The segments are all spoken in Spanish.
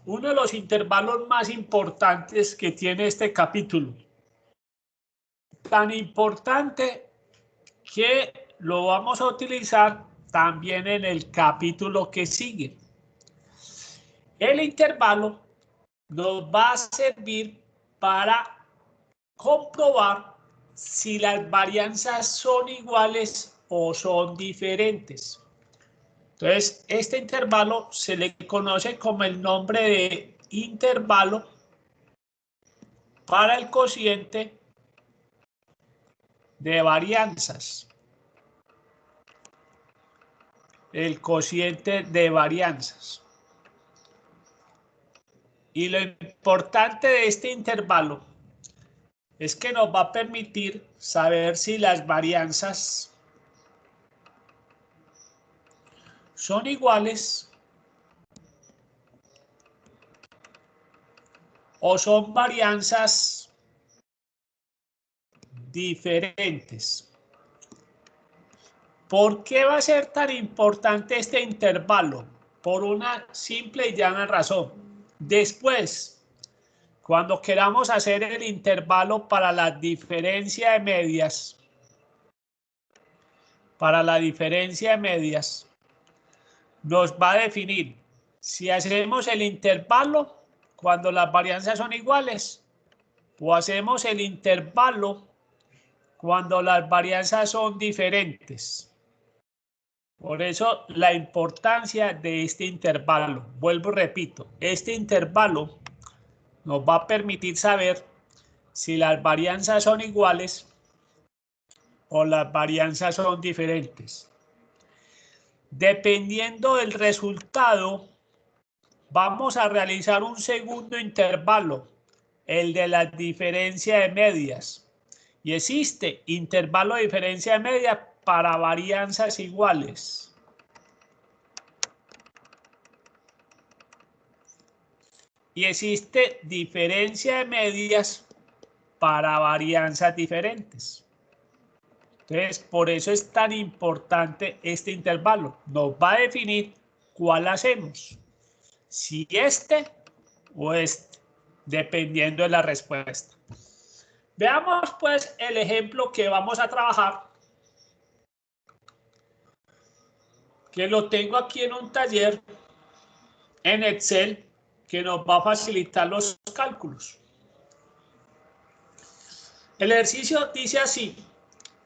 uno de los intervalos más importantes que tiene este capítulo. Tan importante que lo vamos a utilizar también en el capítulo que sigue. El intervalo nos va a servir para comprobar si las varianzas son iguales o son diferentes. Entonces, este intervalo se le conoce como el nombre de intervalo para el cociente de varianzas. El cociente de varianzas. Y lo importante de este intervalo es que nos va a permitir saber si las varianzas son iguales o son varianzas diferentes. ¿Por qué va a ser tan importante este intervalo? Por una simple y llana razón. Después, cuando queramos hacer el intervalo para la diferencia de medias, nos va a definir si hacemos el intervalo cuando las varianzas son iguales o hacemos el intervalo cuando las varianzas son diferentes. Por eso la importancia de este intervalo. Vuelvo y repito, este intervalo nos va a permitir saber si las varianzas son iguales o las varianzas son diferentes. Dependiendo del resultado, vamos a realizar un segundo intervalo, el de la diferencia de medias. Y existe intervalo de diferencia de medias para varianzas iguales. Y existe diferencia de medias para varianzas diferentes. Entonces, por eso es tan importante este intervalo. Nos va a definir cuál hacemos. Si este o este, dependiendo de la respuesta. Veamos pues el ejemplo que vamos a trabajar, que lo tengo aquí en un taller en Excel que nos va a facilitar los cálculos. El ejercicio dice así: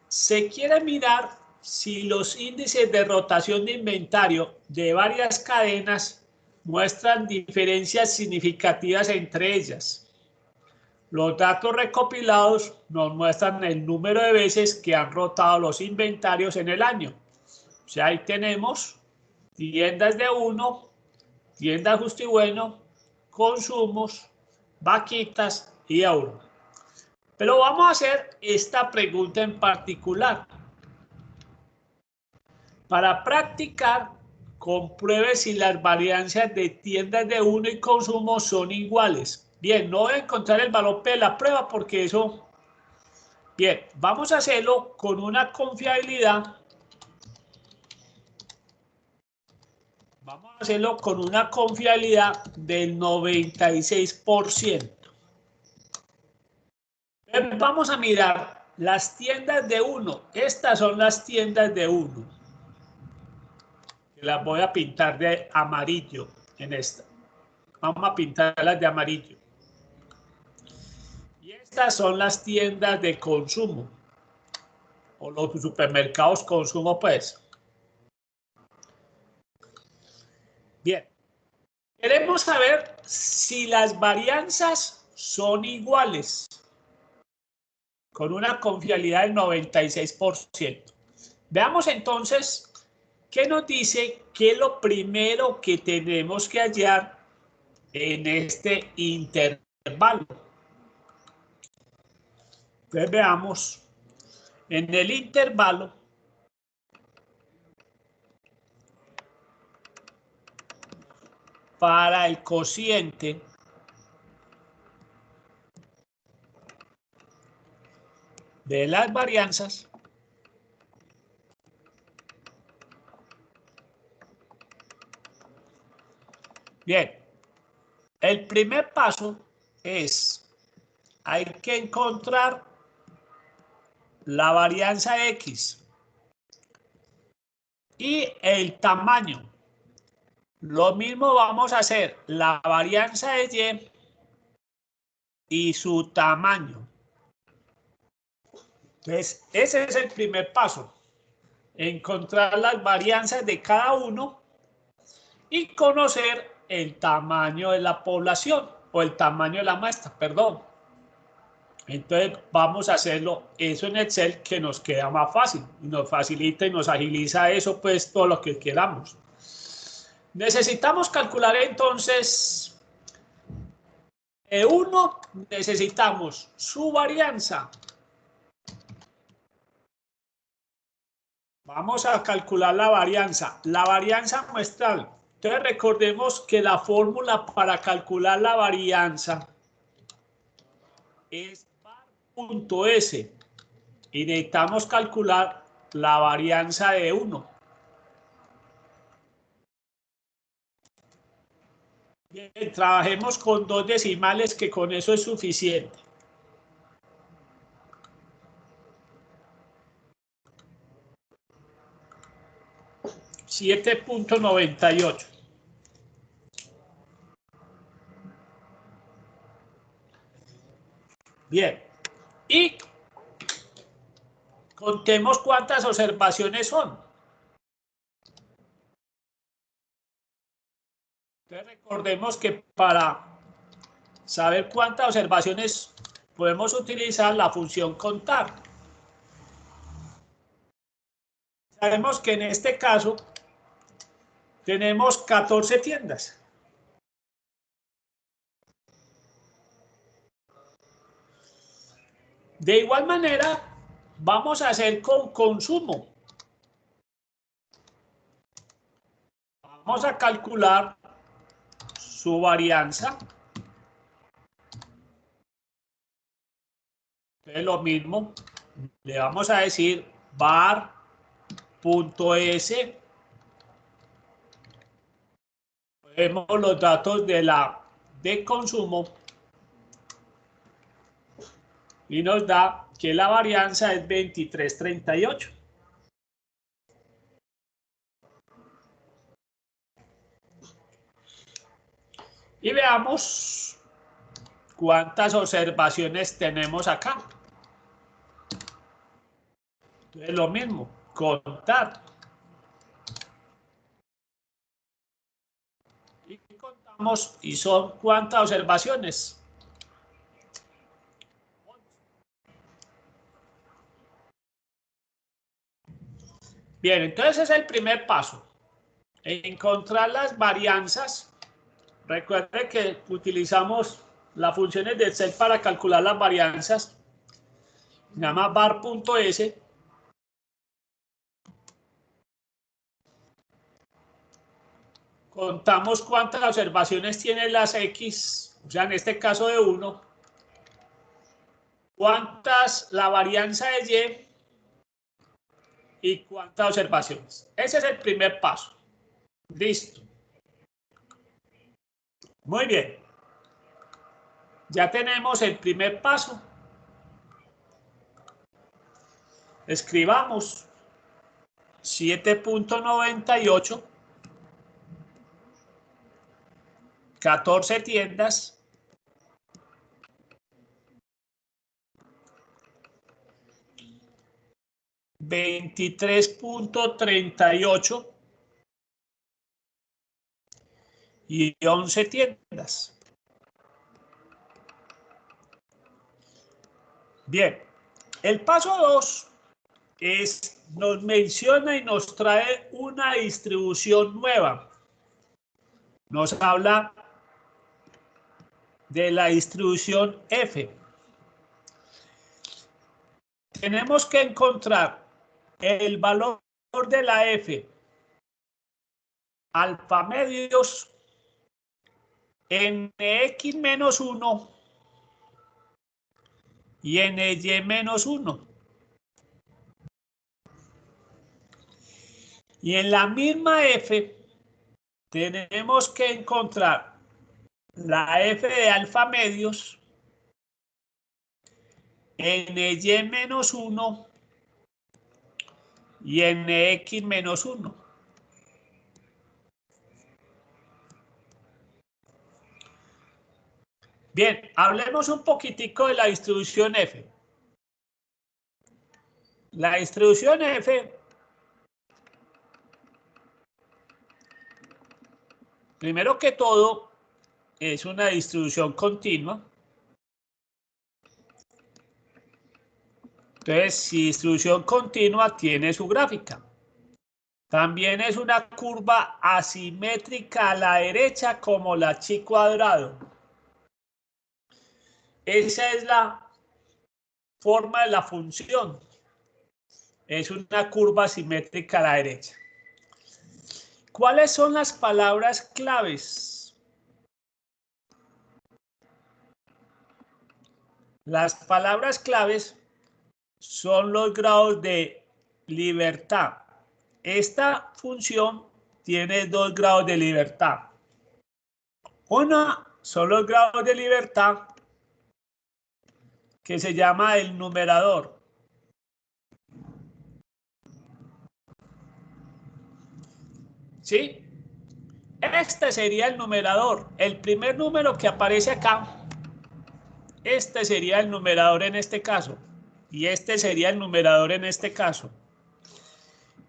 se quiere mirar si los índices de rotación de inventario de varias cadenas muestran diferencias significativas entre ellas. Los datos recopilados nos muestran el número de veces que han rotado los inventarios en el año. O sea, ahí tenemos tiendas de uno, tiendas justo y bueno, consumos, vaquitas y euro. Pero vamos a hacer esta pregunta en particular. Para practicar, compruebe si las varianzas de tiendas de uno y consumo son iguales. Bien, no voy a encontrar el valor P de la prueba porque eso... Bien, vamos a hacerlo con una confiabilidad. Vamos a hacerlo con una confiabilidad del 96%. Vamos a mirar las tiendas de uno. Estas son las tiendas de uno. Las voy a pintar de amarillo en esta. Vamos a pintarlas de amarillo. Y estas son las tiendas de consumo. O los supermercados consumo, pues. Bien. Queremos saber si las varianzas son iguales. Con una confiabilidad del 96%. Veamos entonces qué nos dice que es lo primero que tenemos que hallar en este intervalo. Entonces veamos, en el intervalo para el cociente de las varianzas, bien, El primer paso es, hay que encontrar la varianza X y el tamaño. Lo mismo vamos a hacer la varianza de Y y su tamaño. Entonces, ese es el primer paso. Encontrar las varianzas de cada uno y conocer el tamaño de la población o el tamaño de la muestra, perdón. Entonces vamos a hacerlo eso en Excel, que nos queda más fácil, nos facilita y nos agiliza eso, pues todo lo que queramos. Necesitamos calcular entonces E1, necesitamos su varianza. Vamos a calcular la varianza muestral. Entonces recordemos que la fórmula para calcular la varianza es var.s y necesitamos calcular la varianza de 1. Bien, trabajemos con 2 decimales, que con eso es suficiente. $7.98. Bien, y contemos cuántas observaciones son. Entonces recordemos que para saber cuántas observaciones podemos utilizar la función contar. Sabemos que en este caso tenemos 14 tiendas. De igual manera, vamos a hacer con consumo. Vamos a calcular su varianza. Entonces lo mismo, le vamos a decir var.s. Vemos los datos de consumo y nos da que la varianza es 23.38. Y veamos cuántas observaciones tenemos acá. Entonces lo mismo, contar. Y contamos, y son ¿cuántas observaciones? Bien, entonces es el primer paso. Encontrar las varianzas. Recuerde que utilizamos las funciones de Excel para calcular las varianzas. Se llama var.s. Contamos cuántas observaciones tienen las X, o sea, en este caso de 1. Cuántas la varianza de Y cuántas observaciones. Ese es el primer paso. Listo. Muy bien. Ya tenemos el primer paso. Escribamos 7.98, 14 tiendas, $23.38 y 11 tiendas. Bien, el paso 2 nos menciona y nos trae una distribución nueva. Nos habla de la distribución F. Tenemos que encontrar el valor de la F alfa medios en X menos 1 y en Y menos 1. Y en la misma F tenemos que encontrar la f de alfa medios ny menos 1 y nx menos 1. Bien, hablemos un poquitico de la distribución f. La distribución f, primero que todo, es una distribución continua. Entonces, si distribución continua tiene su gráfica. También es una curva asimétrica a la derecha como la chi cuadrado. Esa es la forma de la función. Es una curva asimétrica a la derecha. ¿Cuáles son las palabras claves? Las palabras claves son los grados de libertad. Esta función tiene 2 grados de libertad. Una son los grados de libertad que se llama el numerador. ¿Sí? Este sería el numerador. El primer número que aparece acá, este sería el numerador en este caso. Y este sería el numerador en este caso.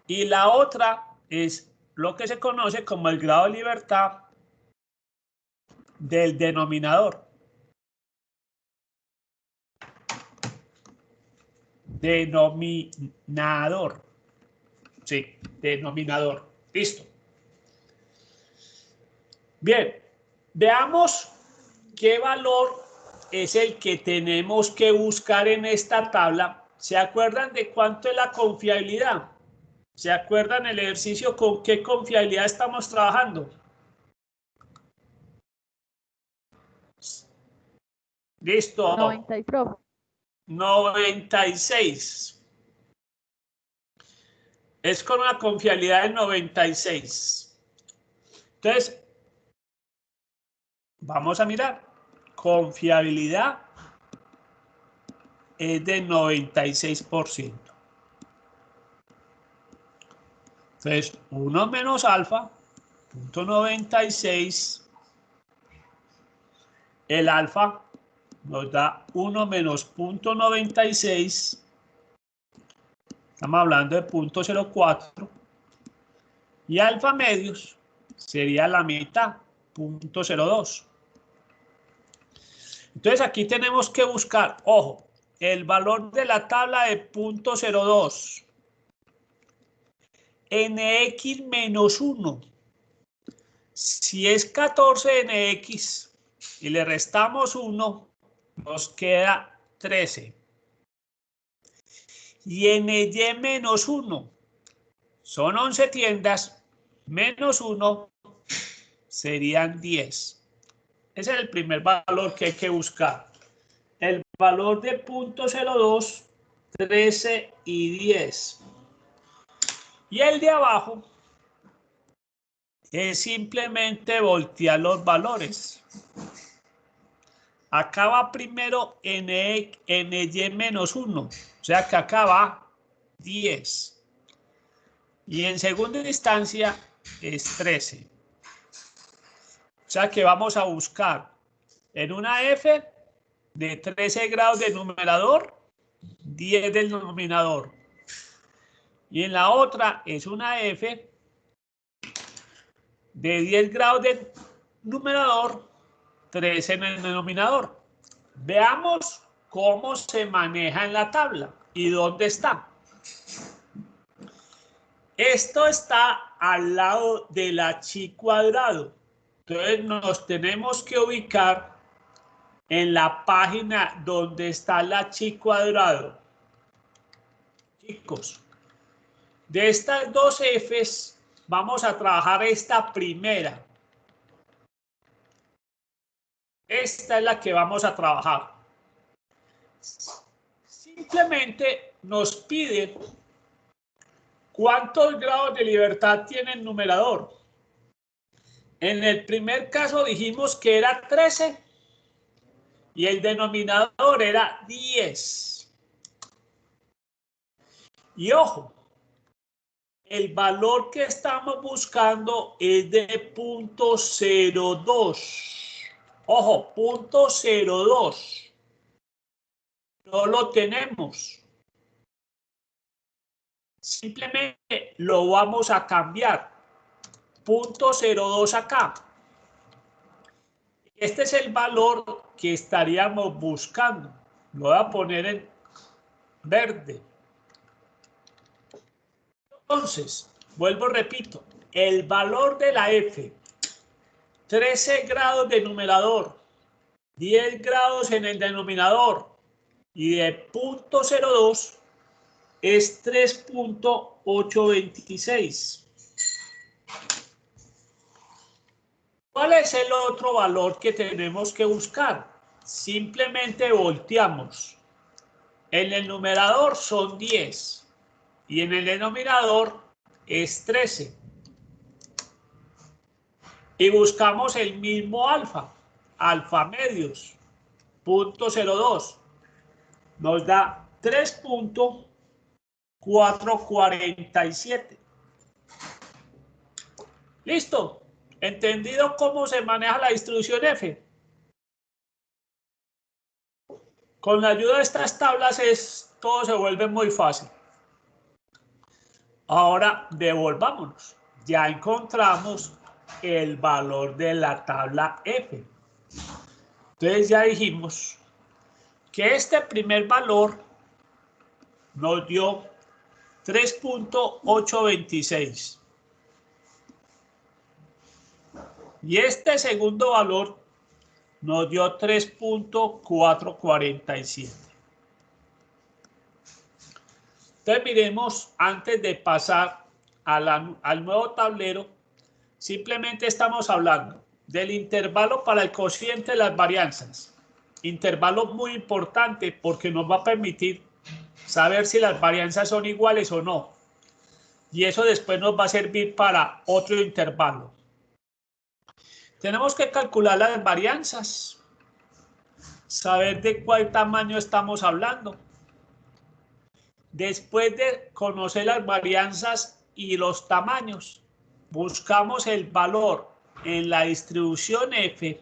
Y la otra es lo que se conoce como el grado de libertad del denominador. Denominador. Sí, denominador. Listo. Bien, veamos qué valor es el que tenemos que buscar en esta tabla. ¿Se acuerdan de cuánto es la confiabilidad? ¿Se acuerdan el ejercicio con qué confiabilidad estamos trabajando? Listo. 96. Es con una confiabilidad de 96. Entonces, vamos a mirar. Confiabilidad es de 96%. Entonces, 1 menos alfa, punto 96. El alfa nos da 1 menos punto 96. Estamos hablando de 0.04. Y alfa medios sería la mitad, 0.02. Entonces aquí tenemos que buscar, ojo, el valor de la tabla de 0.02. Nx menos 1. Si es 14 nx y le restamos 1, nos queda 13. Y ny menos 1 son 11 tiendas, menos 1 serían 10. Ese es el primer valor que hay que buscar. El valor de 0.02, 13 y 10. Y el de abajo es simplemente voltear los valores. Acá va primero ny menos 1, o sea que acá va 10. Y en segunda instancia es 13. O sea que vamos a buscar en una f de 13 grados de numerador, 10 del denominador. Y en la otra es una f de 10 grados de numerador, 13 en el denominador. Veamos cómo se maneja en la tabla y dónde está. Esto está al lado de la chi cuadrado. Entonces nos tenemos que ubicar en la página donde está la chi cuadrado. Chicos, de estas dos f's vamos a trabajar esta primera. Esta es la que vamos a trabajar. Simplemente nos pide cuántos grados de libertad tiene el numerador. En el primer caso dijimos que era 13 y el denominador era 10. Y ojo, el valor que estamos buscando es de 0.02. Ojo, 0.02. No lo tenemos. Simplemente lo vamos a cambiar. 0.02 acá. Este es el valor que estaríamos buscando. Lo voy a poner en verde. Entonces, vuelvo, repito, el valor de la F, 13 grados de numerador, 10 grados en el denominador y de 0.02 es 3.826. ¿Cuál es el otro valor que tenemos que buscar? Simplemente volteamos. En el numerador son 10 y en el denominador es 13. Y buscamos el mismo alfa, alfa medios, 0.02. Nos da 3.447. ¿Listo? ¿Entendido cómo se maneja la distribución F? Con la ayuda de estas tablas todo se vuelve muy fácil. Ahora devolvámonos. Ya encontramos el valor de la tabla F. Entonces ya dijimos que este primer valor nos dio 3.826. Y este segundo valor nos dio 3.447. Entonces miremos, antes de pasar al nuevo tablero, simplemente estamos hablando del intervalo para el cociente de las varianzas. Intervalo muy importante porque nos va a permitir saber si las varianzas son iguales o no. Y eso después nos va a servir para otro intervalo. Tenemos que calcular las varianzas, saber de cuál tamaño estamos hablando. Después de conocer las varianzas y los tamaños, buscamos el valor en la distribución F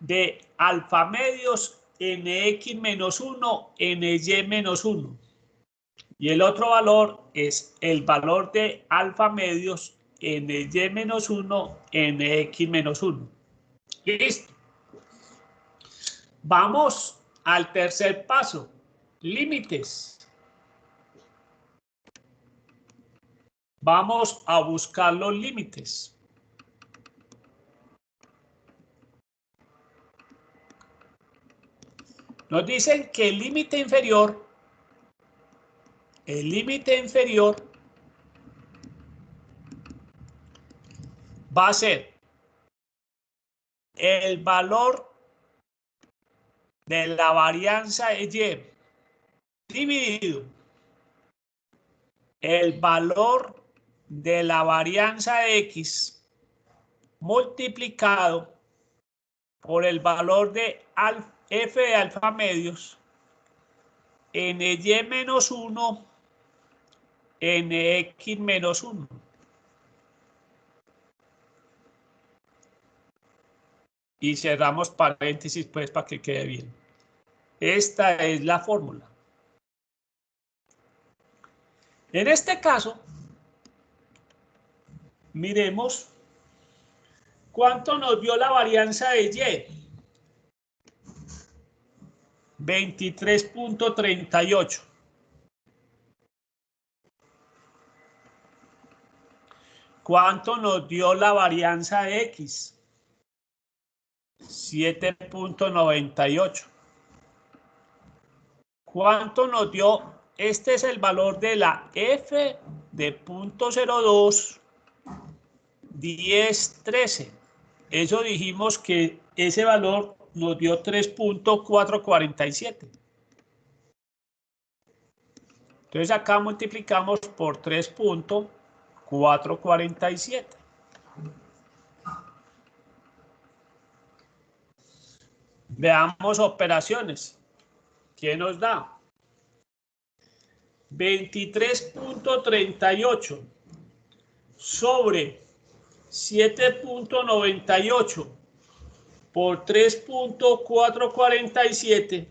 de alfa medios nx-1, ny-1. Y el otro valor es el valor de alfa medios ny-1, nx-1. Listo. Vamos al tercer paso. Límites. Vamos a buscar los límites. Nos dicen que el límite inferior va a ser el valor de la varianza de Y dividido el valor de la varianza de X multiplicado por el valor de F de alfa medios ny-1, nx-1. Y cerramos paréntesis pues para que quede bien. Esta es la fórmula. En este caso, miremos cuánto nos dio la varianza de Y. 23.38. ¿Cuánto nos dio la varianza de X? 7.98. ¿Cuánto nos dio? Este es el valor de la F de 0.02, 10, 13. Eso dijimos que ese valor nos dio 3.447. Entonces acá multiplicamos por 3.447. Veamos operaciones. ¿Qué nos da? 23.38 sobre 7.98 por 3.447.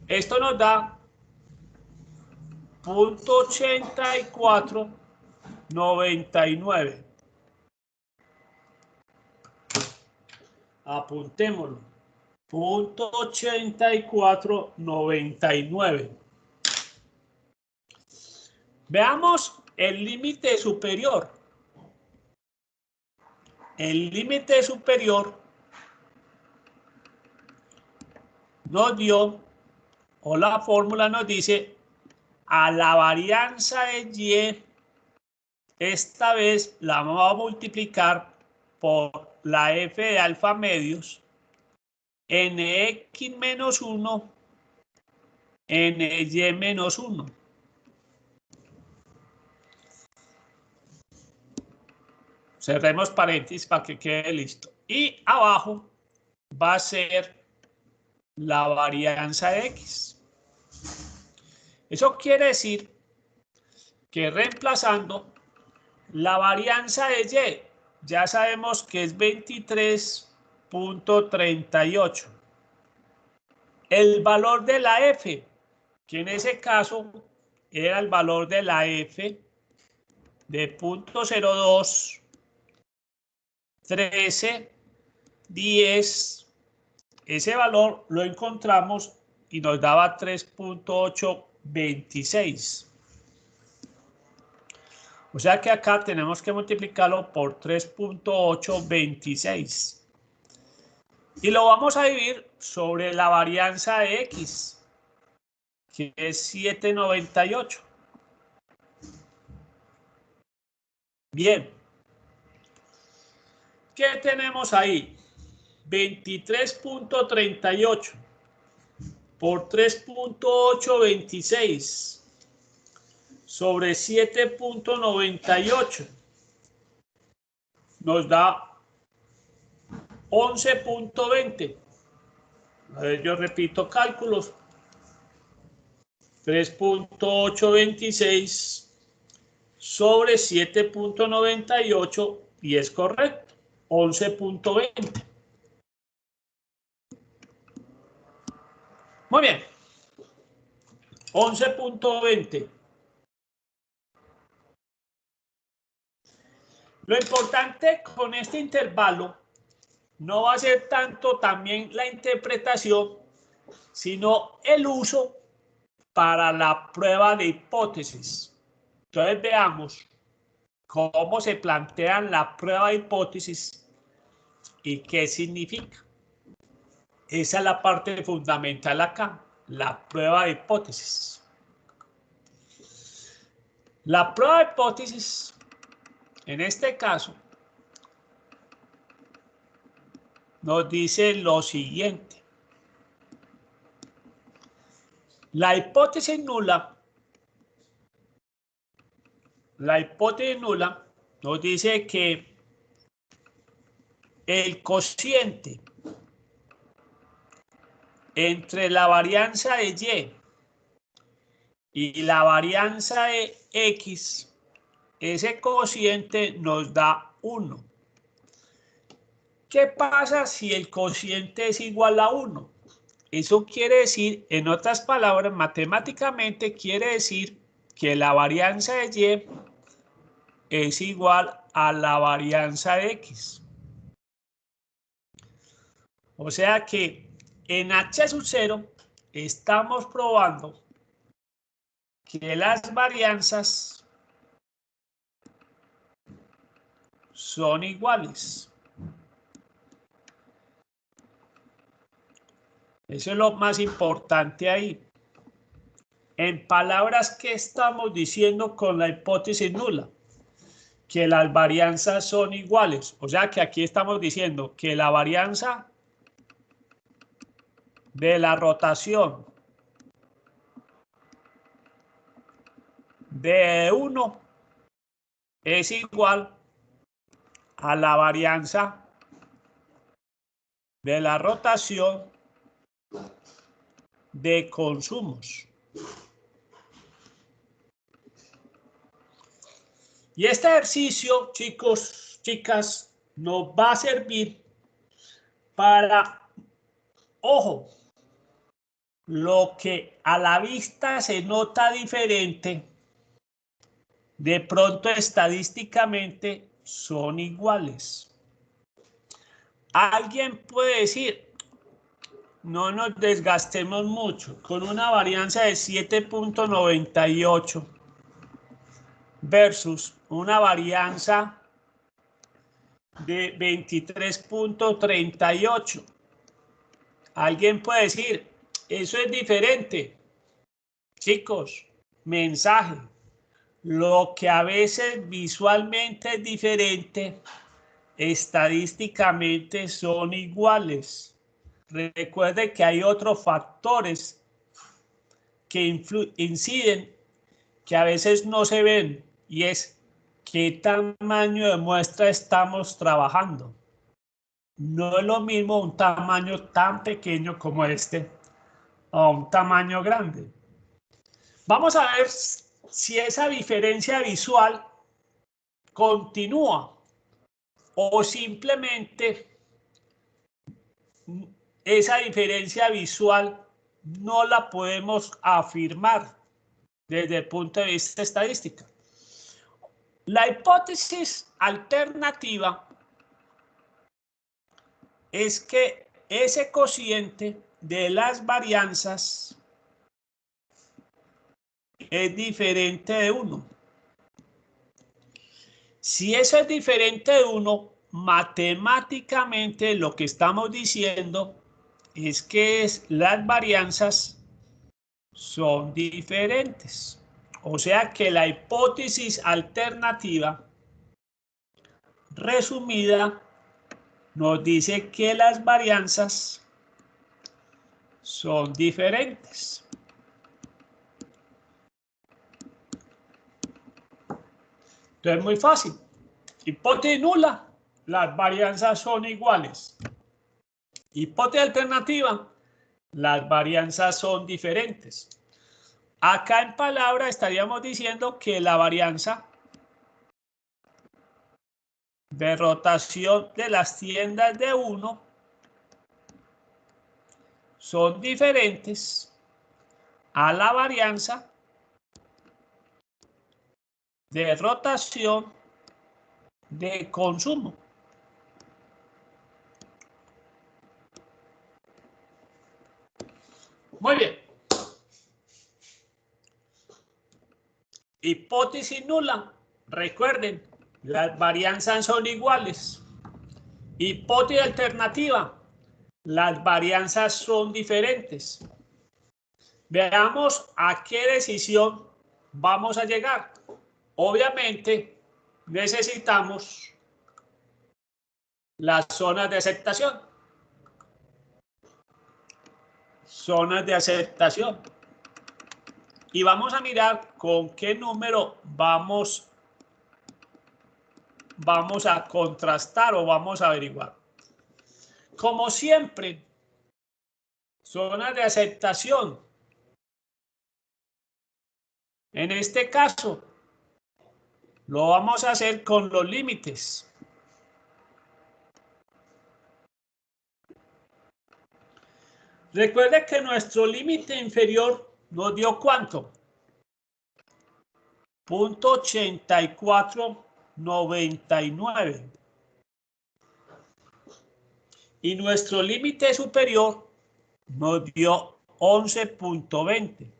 Esto nos da 0.8499. Apuntémoslo. 0.8499. Veamos el límite superior. El límite superior nos dio, o la fórmula nos dice, a la varianza de Y, esta vez la vamos a multiplicar por la F de alfa medios, NX menos 1, NY menos 1. Cerremos paréntesis para que quede listo. Y abajo va a ser la varianza de X. Eso quiere decir que reemplazando la varianza de Y, ya sabemos que es 23.38. El valor de la F, que en ese caso era el valor de la F de 0.02, 13, 10, ese valor lo encontramos y nos daba 3.826. O sea que acá tenemos que multiplicarlo por 3.826. Y lo vamos a dividir sobre la varianza de X, que es 798. Bien. ¿Qué tenemos ahí? 23.38 por 3.826 sobre 7.98 nos da 11.20. A ver, yo repito cálculos. 3.826 sobre 7.98 y es correcto. 11.20. Muy bien. 11.20. Lo importante con este intervalo no va a ser tanto también la interpretación, sino el uso para la prueba de hipótesis. Entonces veamos cómo se plantean la prueba de hipótesis y qué significa. Esa es la parte fundamental acá, la prueba de hipótesis. La prueba de hipótesis, en este caso, nos dice lo siguiente. La hipótesis nula nos dice que el cociente entre la varianza de Y la varianza de X, ese cociente nos da 1. ¿Qué pasa si el cociente es igual a 1? Eso quiere decir, en otras palabras, matemáticamente quiere decir que la varianza de Y es igual a la varianza de X. O sea que en H sub 0 estamos probando que las varianzas son iguales. Eso es lo más importante ahí. En palabras, ¿qué estamos diciendo con la hipótesis nula? Que las varianzas son iguales. O sea que aquí estamos diciendo que la varianza de la rotación de 1 es igual a la varianza de la rotación de consumos. Y este ejercicio, chicos, chicas, nos va a servir para, ojo, lo que a la vista se nota diferente, de pronto estadísticamente son iguales. Alguien puede decir, no nos desgastemos mucho, con una varianza de 7.98 versus una varianza de 23.38. Alguien puede decir, eso es diferente. Chicos, mensaje. Lo que a veces visualmente es diferente, estadísticamente son iguales. Recuerde que hay otros factores que inciden, que a veces no se ven, y es qué tamaño de muestra estamos trabajando. No es lo mismo un tamaño tan pequeño como este a un tamaño grande. Vamos a ver si esa diferencia visual continúa o simplemente esa diferencia visual no la podemos afirmar desde el punto de vista estadístico. La hipótesis alternativa es que ese cociente de las varianzas es diferente de 1. Si eso es diferente de 1, matemáticamente lo que estamos diciendo es que las varianzas son diferentes. O sea que la hipótesis alternativa resumida nos dice que las varianzas son diferentes. Entonces es muy fácil. Hipótesis nula, las varianzas son iguales. Hipótesis alternativa, las varianzas son diferentes. Acá en palabra estaríamos diciendo que la varianza de rotación de las tiendas de 1 son diferentes a la varianza de rotación de consumo. Muy bien. Hipótesis nula. Recuerden, las varianzas son iguales. Hipótesis alternativa. Las varianzas son diferentes. Veamos a qué decisión vamos a llegar. Obviamente, necesitamos las zonas de aceptación. Zonas de aceptación. Y vamos a mirar con qué número vamos a contrastar o vamos a averiguar. Como siempre, zonas de aceptación. En este caso, lo vamos a hacer con los límites. Recuerde que nuestro límite inferior nos dio ¿cuánto? 0.8499. Y nuestro límite superior nos dio 11.20.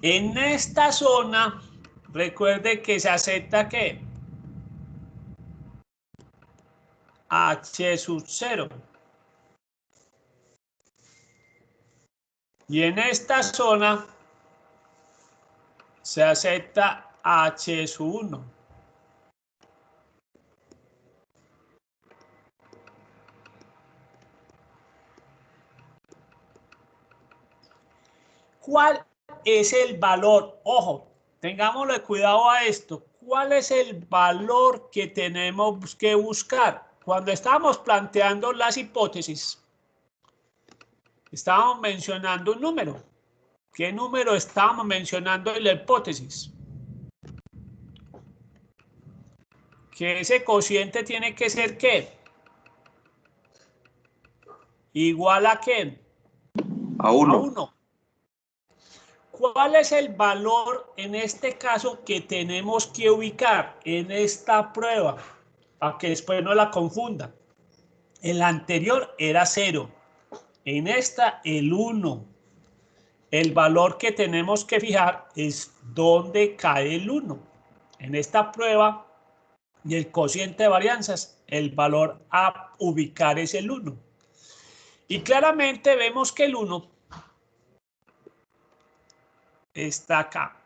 En esta zona, recuerde que se acepta ¿qué? H sub 0. Y en esta zona se acepta H sub 1. ¿Cuál es el valor? Ojo, tengámosle cuidado a esto. ¿Cuál es el valor que tenemos que buscar? cuando estábamos planteando las hipótesis, estábamos mencionando un número. ¿Qué número estábamos mencionando en la hipótesis? Que ese cociente tiene que ser ¿qué? Igual a ¿qué? A 1. A 1. ¿Cuál es el valor en este caso que tenemos que ubicar en esta prueba? Para que después no la confunda. En la anterior era 0. En esta el 1. El valor que tenemos que fijar es dónde cae el 1. En esta prueba y el cociente de varianzas, el valor a ubicar es el 1. Y claramente vemos que el 1 está acá.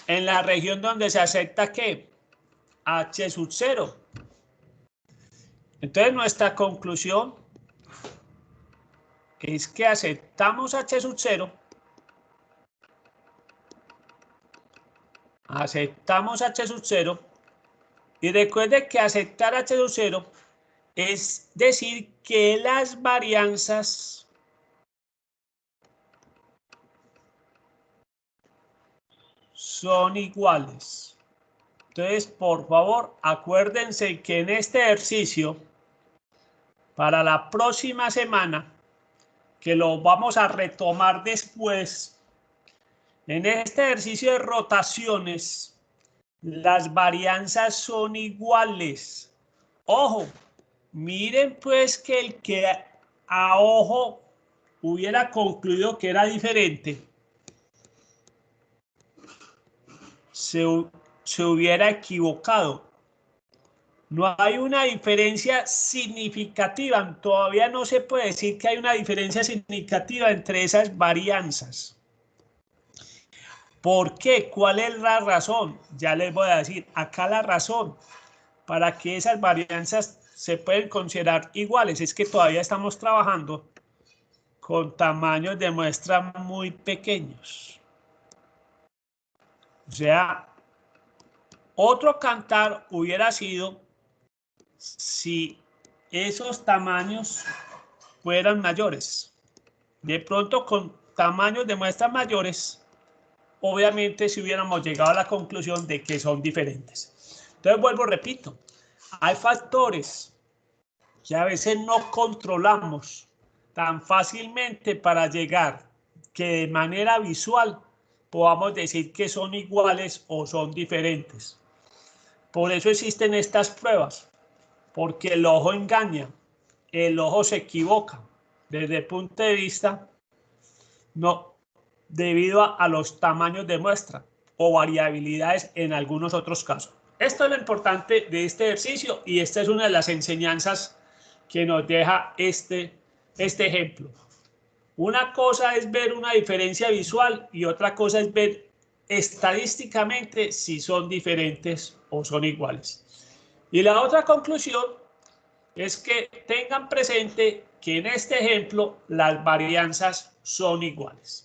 En la región donde se acepta ¿qué? H sub 0. Entonces nuestra conclusión es que aceptamos H sub 0. Aceptamos H sub 0. Y recuerde que aceptar H sub 0 es decir que las varianzas son iguales. Entonces, por favor, acuérdense que en este ejercicio, para la próxima semana, que lo vamos a retomar después, en este ejercicio de rotaciones, las varianzas son iguales. Ojo, miren pues que el que a ojo hubiera concluido que era diferente, se hubiera equivocado. No hay una diferencia significativa, todavía no se puede decir que hay una diferencia significativa entre esas varianzas. ¿Por qué? ¿Cuál es la razón? Ya les voy a decir, acá la razón para que esas varianzas se pueden considerar iguales es que todavía estamos trabajando con tamaños de muestra muy pequeños. O sea, otro cantar hubiera sido si esos tamaños fueran mayores. De pronto, con tamaños de muestras mayores, obviamente si hubiéramos llegado a la conclusión de que son diferentes. Entonces, vuelvo, repito, hay factores que a veces no controlamos tan fácilmente para llegar que de manera visual podamos decir que son iguales o son diferentes. Por eso existen estas pruebas, porque el ojo engaña, el ojo se equivoca desde el punto de vista no debido a los tamaños de muestra o variabilidades en algunos otros casos. Esto es lo importante de este ejercicio y esta es una de las enseñanzas que nos deja este ejemplo. Una cosa es ver una diferencia visual y otra cosa es ver estadísticamente si son diferentes o son iguales. Y la otra conclusión es que tengan presente que en este ejemplo las varianzas son iguales.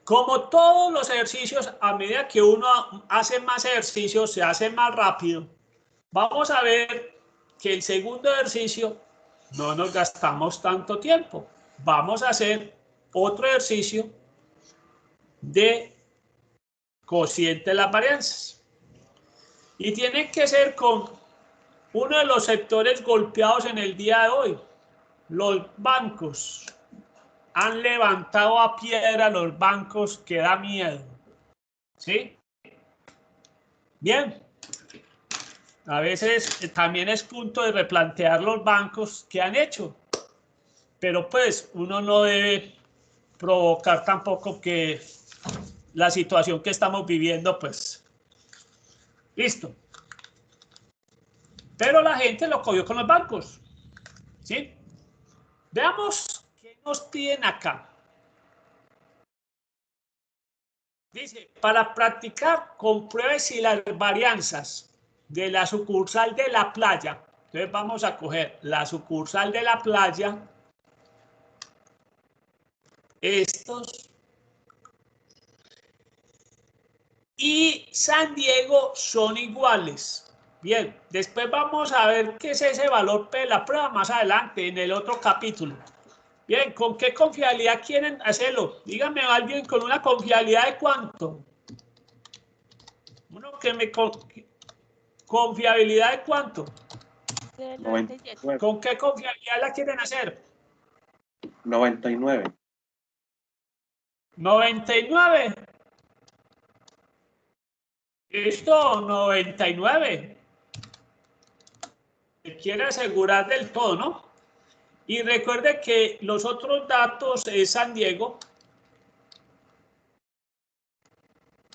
Como todos los ejercicios, a medida que uno hace más ejercicios, se hace más rápido. Vamos a ver que el segundo ejercicio no nos gastamos tanto tiempo. Vamos a hacer otro ejercicio de cociente de las varianzas. Y tiene que ser con uno de los sectores golpeados en el día de hoy, los bancos. Han levantado a piedra los bancos que da miedo. ¿Sí? Bien. A veces también es punto de replantear los bancos que han hecho. Pero pues uno no debe provocar tampoco que la situación que estamos viviendo, pues, listo. Pero la gente lo cogió con los bancos. ¿Sí? Veamos qué nos piden acá. Dice, para practicar, compruebe si las varianzas de la sucursal de la playa. Entonces vamos a coger la sucursal de la playa. Estos y San Diego son iguales. Bien, después vamos a ver qué es ese valor P de la prueba más adelante en el otro capítulo. Bien, ¿con qué confiabilidad quieren hacerlo? Díganme alguien con una confiabilidad de cuánto. Uno que me... ¿Confiabilidad de cuánto? 99. ¿Con qué confiabilidad la quieren hacer? 99. 99. Esto, 99. Se quiere asegurar del todo, ¿no? Y recuerde que los otros datos es San Diego.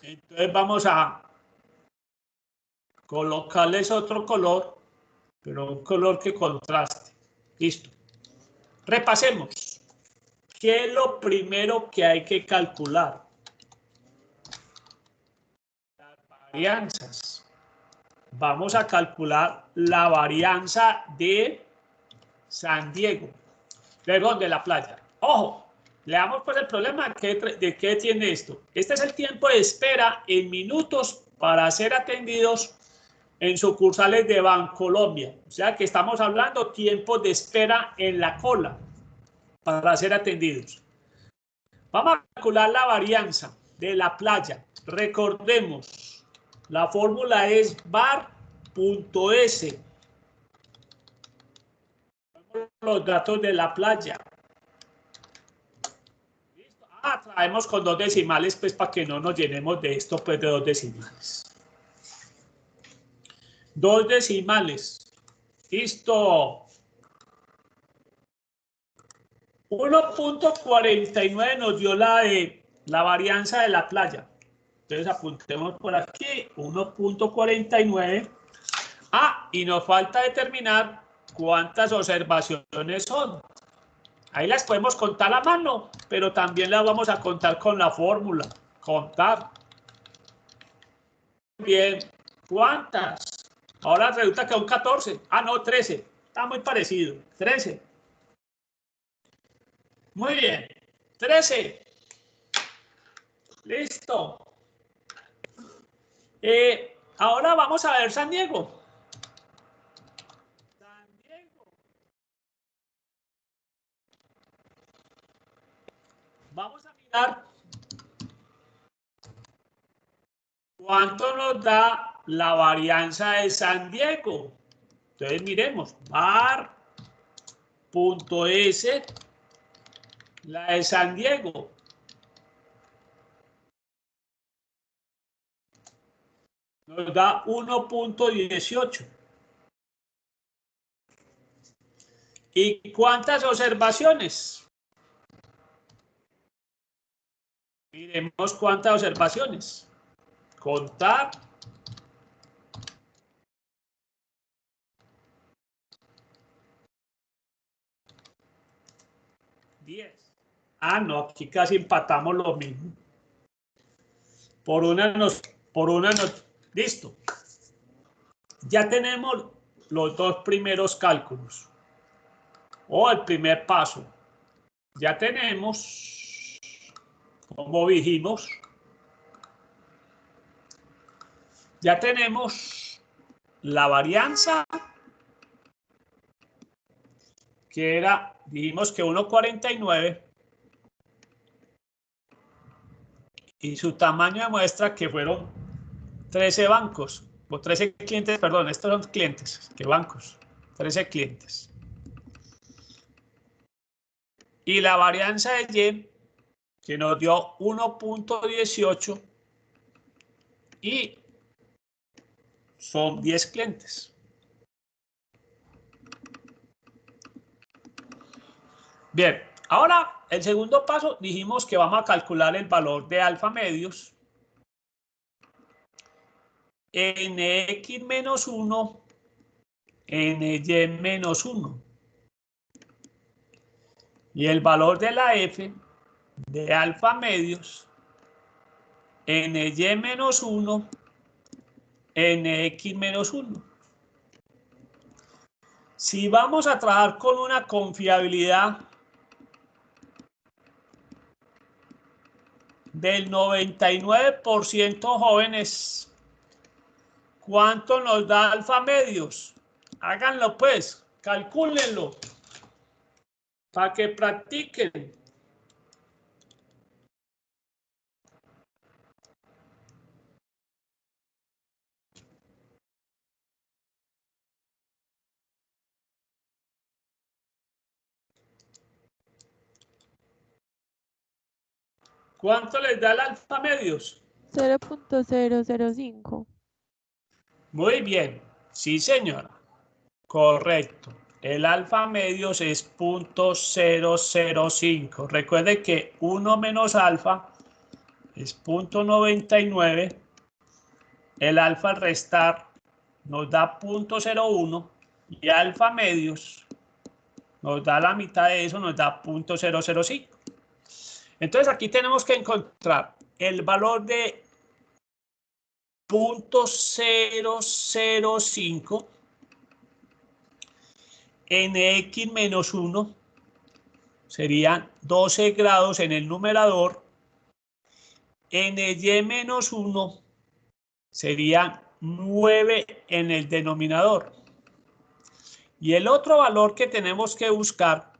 Entonces vamos a colocarles otro color, pero un color que contraste. Listo. Repasemos. ¿Qué es lo primero que hay que calcular? Las varianzas. Vamos a calcular la varianza de San Diego. Perdón, de la playa. Ojo, leamos pues el problema de qué tiene esto. Este es el tiempo de espera en minutos para ser atendidos en sucursales de Bancolombia. O sea que estamos hablando tiempo de espera en la cola para ser atendidos. Vamos a calcular la varianza de la playa. Recordemos, la fórmula es var.s. Los datos de la playa. ¿Listo? Traemos con 2 decimales, pues para que no nos llenemos de esto, pues de 2 decimales. 2 decimales. Listo. 1.49 nos dio la varianza de la playa. Entonces apuntemos por aquí 1.49. Y nos falta determinar cuántas observaciones son. Ahí las podemos contar a mano, pero también las vamos a contar con la fórmula. Contar. Bien, ¿cuántas? Ahora resulta que son 14. No, 13. Está muy parecido. 13. Muy bien. 13. Listo. Ahora vamos a ver San Diego. San Diego. Vamos a mirar cuánto nos da la varianza de San Diego. Entonces miremos, var.s, la de San Diego. Nos da 1.18. ¿Y cuántas observaciones? Miremos cuántas observaciones. Contar. No, aquí casi empatamos lo mismo. Por una nos, listo. Ya tenemos los 2 primeros cálculos. O el primer paso. Ya tenemos, como dijimos, ya tenemos la varianza, que era, dijimos que 1.49, y su tamaño de muestra que fueron 13 bancos, o 13 clientes, perdón, estos son clientes, que bancos, 13 clientes. Y la varianza de Y, que nos dio 1.18, y son 10 clientes. Bien, ahora el segundo paso dijimos que vamos a calcular el valor de alfa medios en x menos 1 en y menos 1. Y el valor de la f de alfa medios en y menos 1 en x menos 1. Si vamos a trabajar con una confiabilidad del 99% jóvenes, ¿cuánto nos da alfa medios? Háganlo pues, calcúlenlo, para que practiquen. ¿Cuánto les da el alfa medios? 0.005. Muy bien, sí señora, correcto. El alfa medios es 0.005. Recuerde que 1 menos alfa es 0.99. El alfa al restar nos da 0.01 y alfa medios nos da la mitad de eso, nos da 0.005. Entonces aquí tenemos que encontrar el valor de 0.005 en x menos 1 serían 12 grados en el numerador, en y menos 1 serían 9 en el denominador. Y el otro valor que tenemos que buscar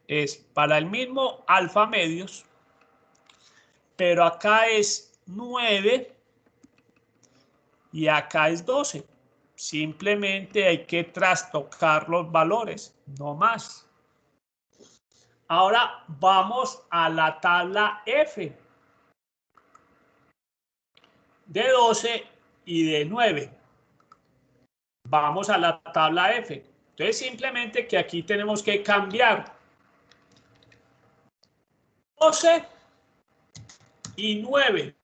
es para el mismo alfa medios, pero acá es 9 y acá es 12. Simplemente hay que trastocar los valores, no más. Ahora vamos a la tabla F de 12 y de 9. Vamos a la tabla F. Entonces simplemente que aquí tenemos que cambiar 12 y 9.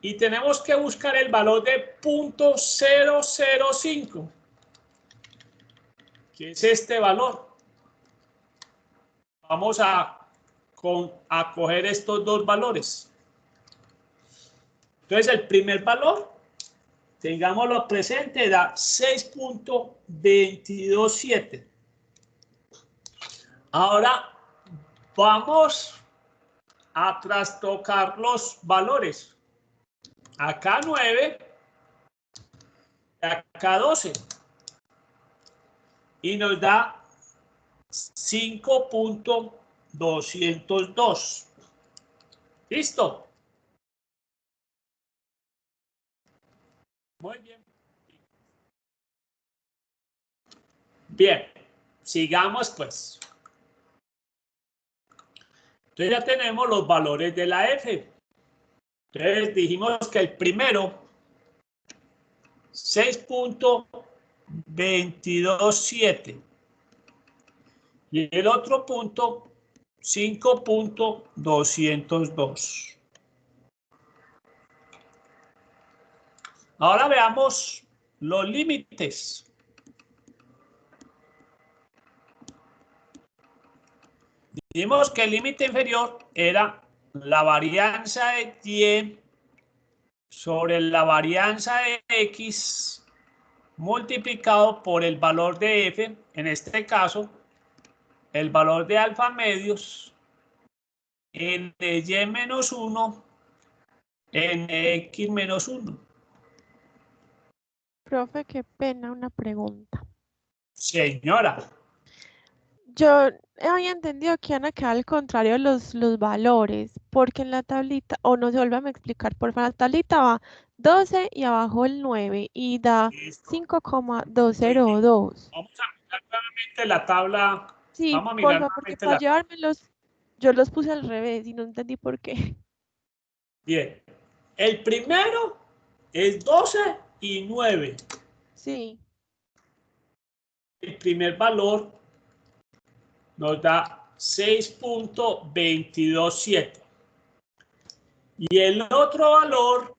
Y tenemos que buscar el valor de 0.005, que es este valor. Vamos a coger estos dos valores. Entonces, el primer valor, tengámoslo presente, da 6.227. Ahora, vamos a trastocar los valores. Acá 9, acá 12. Y nos da 5.202. ¿Listo? Muy bien. Bien, sigamos pues. Entonces ya tenemos los valores de la F. Entonces dijimos que el primero, 6.227. Y el otro punto, 5.202. Ahora veamos los límites. Dijimos que el límite inferior era la varianza de y sobre la varianza de x multiplicado por el valor de f, en este caso, el valor de alfa medios, en y menos 1, en x menos 1. Profe, qué pena, una pregunta. Señora. Yo había entendido que iban a quedar al contrario los valores, porque en la tablita, o no se vuelvan a explicar, por favor, la tablita va 12 y abajo el 9 y da 5.202. Vamos a mirar nuevamente la tabla. Sí, Vamos a por mirar favor, porque nuevamente para la tabla. llevármelos, yo los puse al revés y no entendí por qué. Bien. El primero es 12 y 9. Sí. El primer valor nos da 6.227. Y el otro valor,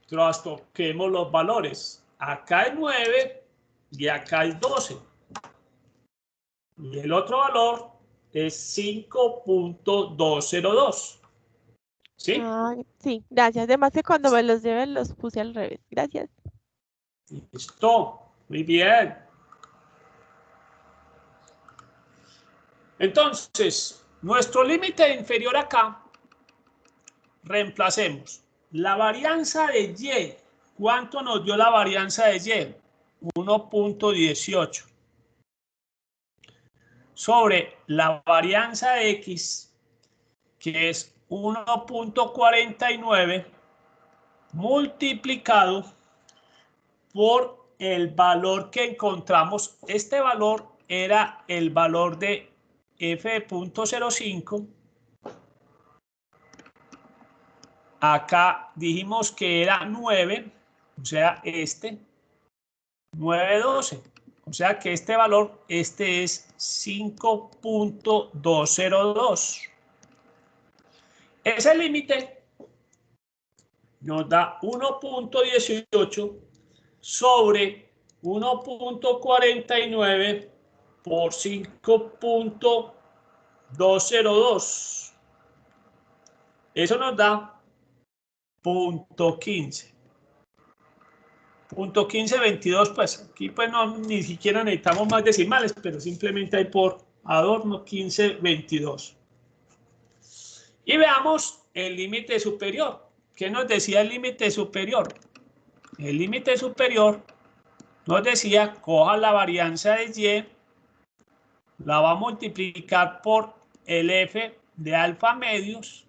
trastoquemos los valores. Acá es 9 y acá es 12. Y el otro valor es 5.202. ¿Sí? Ah, sí, gracias. Además que cuando me los lleven los puse al revés. Gracias. Listo. Muy bien. Entonces, nuestro límite inferior acá reemplacemos. La varianza de Y, ¿cuánto nos dio la varianza de Y? 1.18. Sobre la varianza de X, que es 1.49, multiplicado por el valor que encontramos. Este valor era el valor de f de 0.05. Acá dijimos que era 9, o sea, 9.12. O sea que este valor, es 5.202. Ese límite nos da 1.18 sobre 1.49 por 5.202. Eso nos da 0.15. 0.1522, pues aquí pues no, ni siquiera necesitamos más decimales, pero simplemente hay por adorno 1522. Y veamos el límite superior. ¿Qué nos decía el límite superior? El límite superior nos decía, coja la varianza de Y, la va a multiplicar por el f de alfa medios,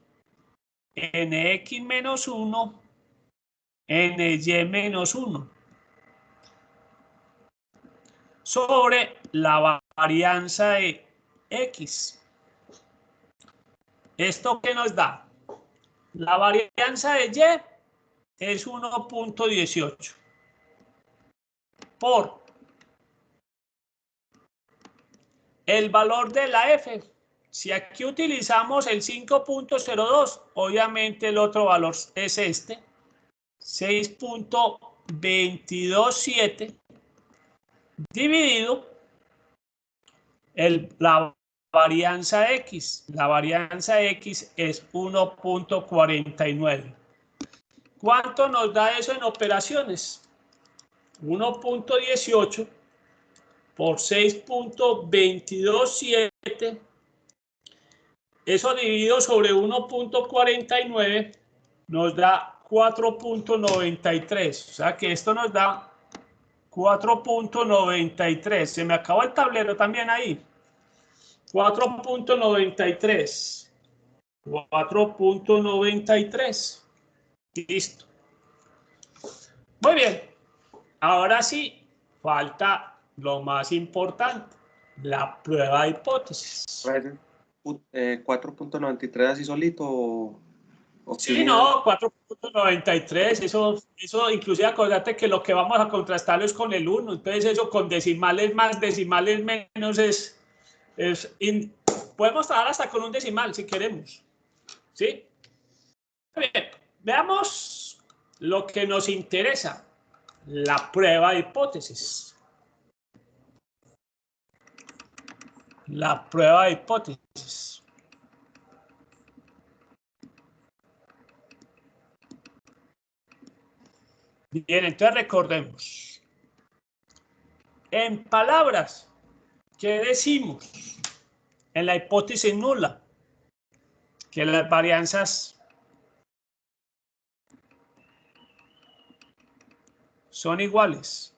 nx menos 1, ny menos 1, sobre la varianza de x. ¿Esto qué nos da? La varianza de Y es 1.18 por el valor de la f. Si aquí utilizamos el 5.02, obviamente el otro valor es 6.227 dividido la varianza X. La varianza X es 1.49. ¿Cuánto nos da eso en operaciones? 1.18 por 6.227. Eso dividido sobre 1.49 nos da 4.93. O sea que esto nos da 4.93. Se me acabó el tablero también ahí. 4.93. 4.93. Listo. Muy bien. Ahora sí, falta lo más importante, la prueba de hipótesis. 4.93 así solito o Sí, no, 4.93, eso inclusive acuérdate que lo que vamos a contrastarlo es con el 1, entonces eso con decimales más, decimales menos podemos trabajar hasta con un decimal si queremos, ¿sí? Bien, veamos lo que nos interesa, la prueba de hipótesis. La prueba de hipótesis. Bien, entonces recordemos. En palabras, ¿qué decimos en la hipótesis nula? Que las varianzas son iguales.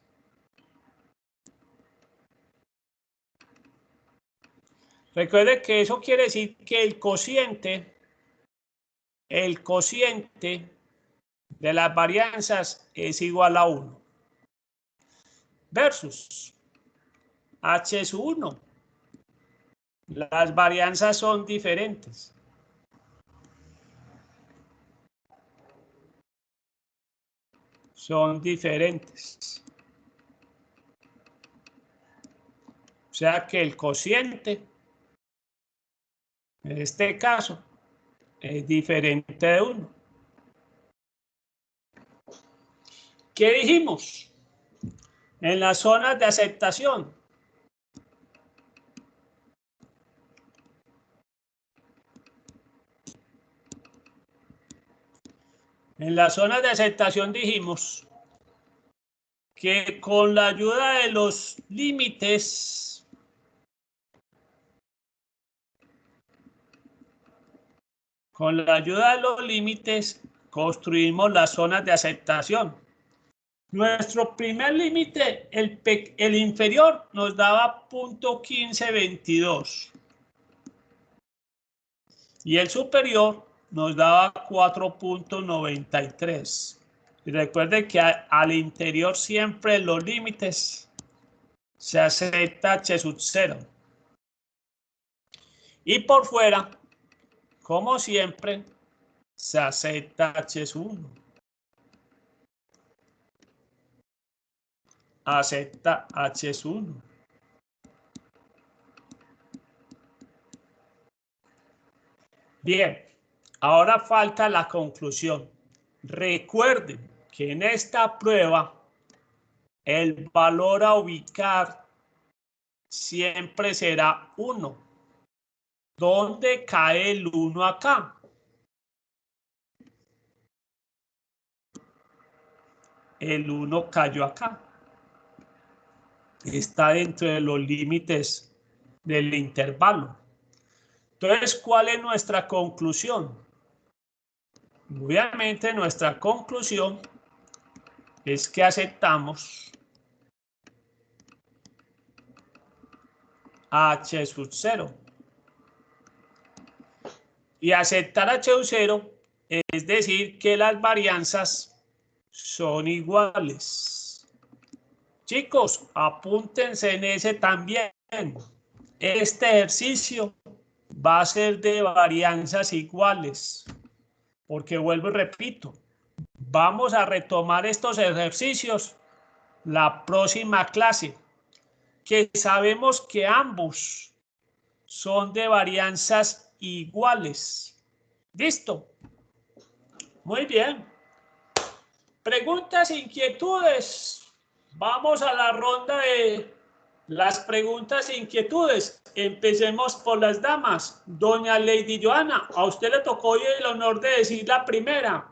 Recuerde que eso quiere decir que el cociente de las varianzas es igual a 1. Versus h es 1. Las varianzas son diferentes. Son diferentes. O sea que el cociente, en este caso, es diferente de 1. ¿Qué dijimos? En las zonas de aceptación. En las zonas de aceptación dijimos que con la ayuda de los límites Con la ayuda de los límites construimos las zonas de aceptación. Nuestro primer límite, el inferior, nos daba 0.1522 y el superior nos daba 4.93. Y recuerden que al interior siempre los límites se acepta h sub 0. Y por fuera, como siempre, se acepta h sub 1. Acepta h sub 1. Bien, ahora falta la conclusión. Recuerden que en esta prueba el valor a ubicar siempre será 1. ¿Dónde cae el 1 acá? El 1 cayó acá. Está dentro de los límites del intervalo. Entonces, ¿cuál es nuestra conclusión? Obviamente, nuestra conclusión es que aceptamos h sub 0. Y aceptar h sub 0 es decir que las varianzas son iguales. Chicos, apúntense en ese también. Este ejercicio va a ser de varianzas iguales. Porque vuelvo y repito, vamos a retomar estos ejercicios la próxima clase, que sabemos que ambos son de varianzas iguales. ¿Listo? Muy bien. Preguntas, inquietudes. Vamos a la ronda de las preguntas e inquietudes. Empecemos por las damas. Doña Lady Joana, a usted le tocó hoy el honor de decir la primera.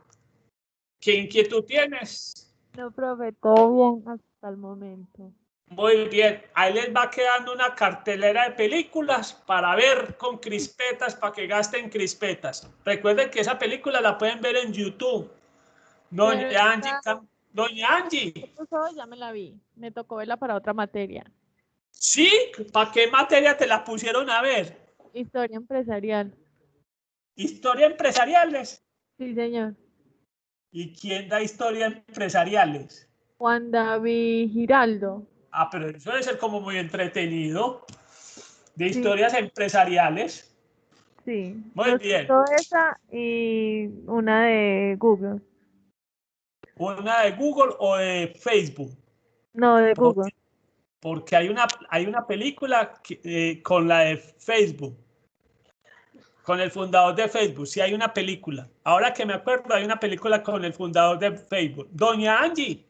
¿Qué inquietud tienes? No, profe, todo bien hasta el momento. Muy bien, ahí les va quedando una cartelera de películas para ver con crispetas, para que gasten crispetas. Recuerden que esa película la pueden ver en YouTube. Doña Angie, Doña Angie. Ya me la vi, me tocó verla para otra materia. ¿Sí? ¿Para qué materia te la pusieron a ver? Historia empresarial. ¿Historia empresariales? Sí, señor. ¿Y quién da historia empresariales? Juan David Giraldo. Ah, pero eso debe ser como muy entretenido. De Sí. historias empresariales. Sí. Muy bien. Esa y una de Google. ¿Una de Google o de Facebook? No, de Google. Porque hay una película con la de Facebook, con el fundador de Facebook. Sí, hay una película. Ahora que me acuerdo, hay una película con el fundador de Facebook. Doña Angie,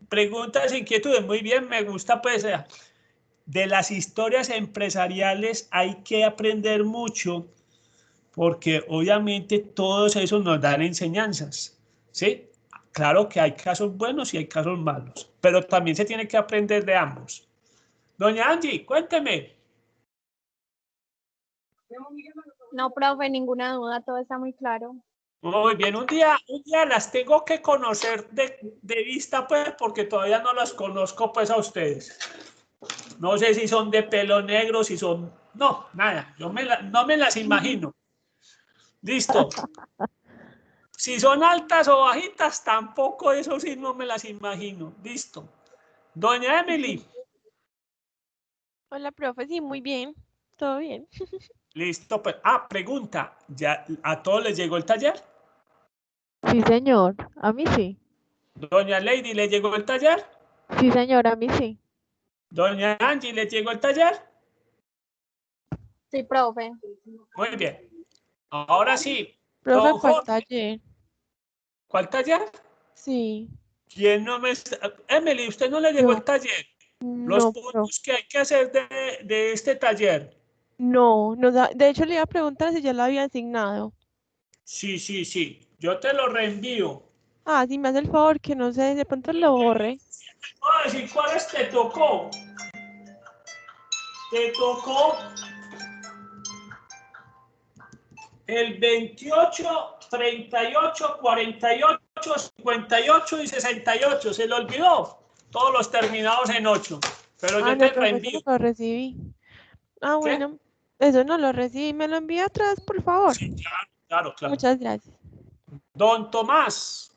preguntas e inquietudes. Muy bien, me gusta pues. De las historias empresariales hay que aprender mucho porque obviamente todos esos nos dan enseñanzas, ¿sí? Claro que hay casos buenos y hay casos malos, pero también se tiene que aprender de ambos. Doña Angie, cuénteme. No, profe, ninguna duda, todo está muy claro. Muy bien, un día las tengo que conocer de vista, pues, porque todavía no las conozco, pues, a ustedes. No sé si son de pelo negro, si son... No, nada, yo no me las imagino. Listo. Si son altas o bajitas, tampoco eso sí no me las imagino. Listo. Doña Emily. Hola, profe, sí, muy bien. Todo bien. Listo, pues. Pregunta. ¿Ya a todos les llegó el taller? Sí, señor. A mí sí. Doña Lady, ¿le llegó el taller? Sí, señor, a mí sí. Doña Angie, ¿le llegó el taller? Sí, profe. Muy bien. Ahora sí. Profe, Don ¿cuál Jorge. taller? ¿Cuál taller? Sí. ¿Quién no me está... Emily, ¿usted no le llegó el No, taller? Los no, puntos que hay que hacer de este taller. no, de hecho le iba a preguntar si ya lo había asignado. Sí, sí, sí. Yo te lo reenvío. Ah, si me hace el favor que no sé, de pronto lo borre. Voy a decir cuáles te tocó. Te tocó el 28, 38, 48, 58 y 68. Se lo olvidó. Todos los terminados en 8. Pero yo No, te profesor, reenvío. lo recibí. Ah, ¿Qué? bueno, eso no lo recibí. ¿Me lo envía atrás, por favor? Sí, claro, claro, claro. Muchas gracias. Don Tomás,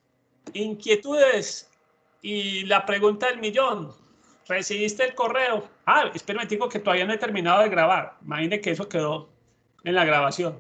inquietudes y la pregunta del millón. ¿Recibiste el correo? Ah, espera un momentico que todavía no he terminado de grabar. Imagine que eso quedó en la grabación.